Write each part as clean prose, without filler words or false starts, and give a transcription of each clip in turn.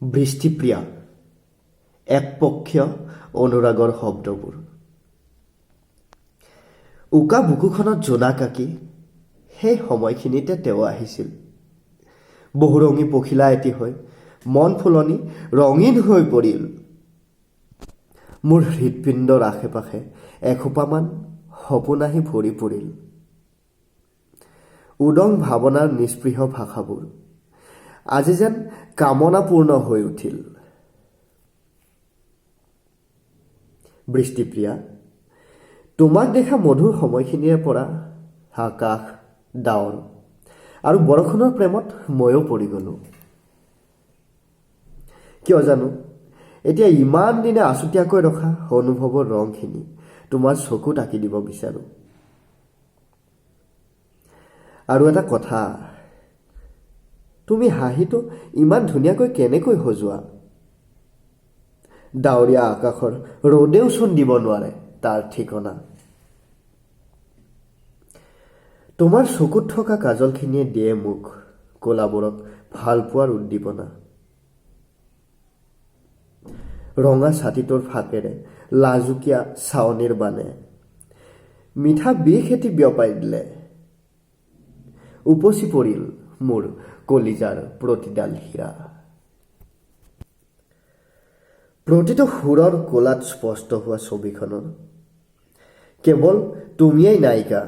বৃষ্টিপ্ৰিয়া একপক্ষীয় অনুৰাগৰ শব্দবোৰ। উকা বুকুখনত জোনাক আঁকি সেই সময়খিনিতে তেওঁ আহিছিল। বহুৰঙী পখিলা এটি হৈ মন ফুলনি ৰঙীন হৈ পৰিল। মোৰ হৃদপিণ্ডৰ আশে পাশে এসোপামান সপোন আহি ভৰি পৰিল। উদং ভাৱনাৰ নিস্পৃহ ভাষাবোৰ আজি যেন কামনাপূৰ্ণ হৈ উঠিল। বৃষ্টিপ্ৰিয়া, তোমাক দেখা মধুৰ সময়খিনিৰে পৰা আকাশ, ডাৱৰ আৰু বৰষুণৰ প্ৰেমত ময়ো পৰি গ'লোঁ। কিয় জানো এতিয়া ইমান দিনে আছুতীয়াকৈ ৰখা অনুভৱৰ ৰংখিনি তোমাৰ চকুত আঁকি দিব বিচাৰোঁ। আৰু এটা কথা, তুমি হাঁহিটো ইমান ধুনীয়াকৈ কেনেকৈ সজোৱা? ডাৱৰীয়া আকাশৰ ৰ'দেও চোন দিব নোৱাৰে তাৰ ঠিকনা। তোমাৰ চকুত থকা কাজলখিনিয়ে দিয়ে মোক ক'লাবোৰক ভাল পোৱাৰ উদ্দীপনা। ৰঙা ছাতিটোৰ ফাকেৰে লাজুকীয়া চাৱনিৰ বানে মিঠা বিষ এটি বিয়পাই দিলে। উপচি পৰিল মোৰ কলিজাৰ প্ৰতিডাল হীৰা। প্ৰতিটো সুৰৰ কোলাত স্পষ্ট হোৱা ছবিখনৰ কেৱল তুমিয়েই নায়িকা।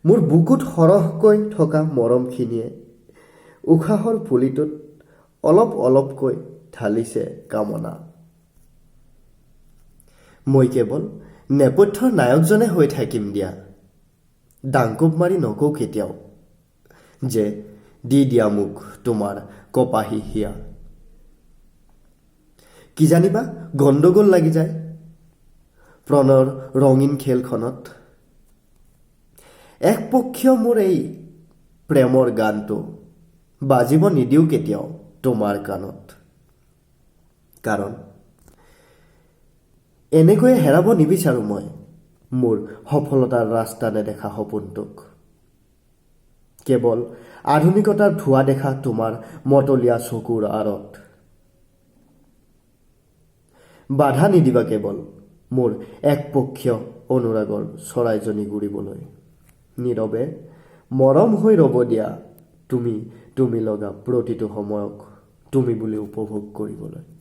মোৰ বুকুত সৰহকৈ থকা মৰমখিনিয়ে উশাহৰ পুলিটোত অলপ অলপকৈ ঢালিছে কামনা। মই কেৱল নেপথ্যৰ নায়কজনে হৈ থাকিম দিয়া। ডাংকোপ মাৰি নকওঁ কেতিয়াও যে দি দিয়া মোক তোমাৰ কপাহী হিয়া। কি জানিবা গণ্ডগোল লাগি যায় প্ৰণয়ৰ ৰঙীন খেলখনত। একপক্ষীয় মোৰ এই প্ৰেমৰ গানটো বাজিব নিদিওঁ কেতিয়াও তোমাৰ কাণত। কাৰণ এনেকৈয়ে হেৰাব নিবিচাৰোঁ মই মোৰ সফলতাৰ ৰাস্তা নেদেখা সপোনটোক। কেৱল আধুনিকতাৰ ধোঁৱা দেখা তোমাৰ মতলীয়া চকুৰ আঁৰত। বাধা নিদিবা কেৱল মোৰ একপক্ষীয় অনুৰাগৰ চৰাইজনী ঘূৰিবলৈ। নীৰৱে মৰম হৈ ৰ'ব দিয়া তুমি লগা প্ৰতিটো সময়ক তুমি বুলি উপভোগ কৰিবলৈ।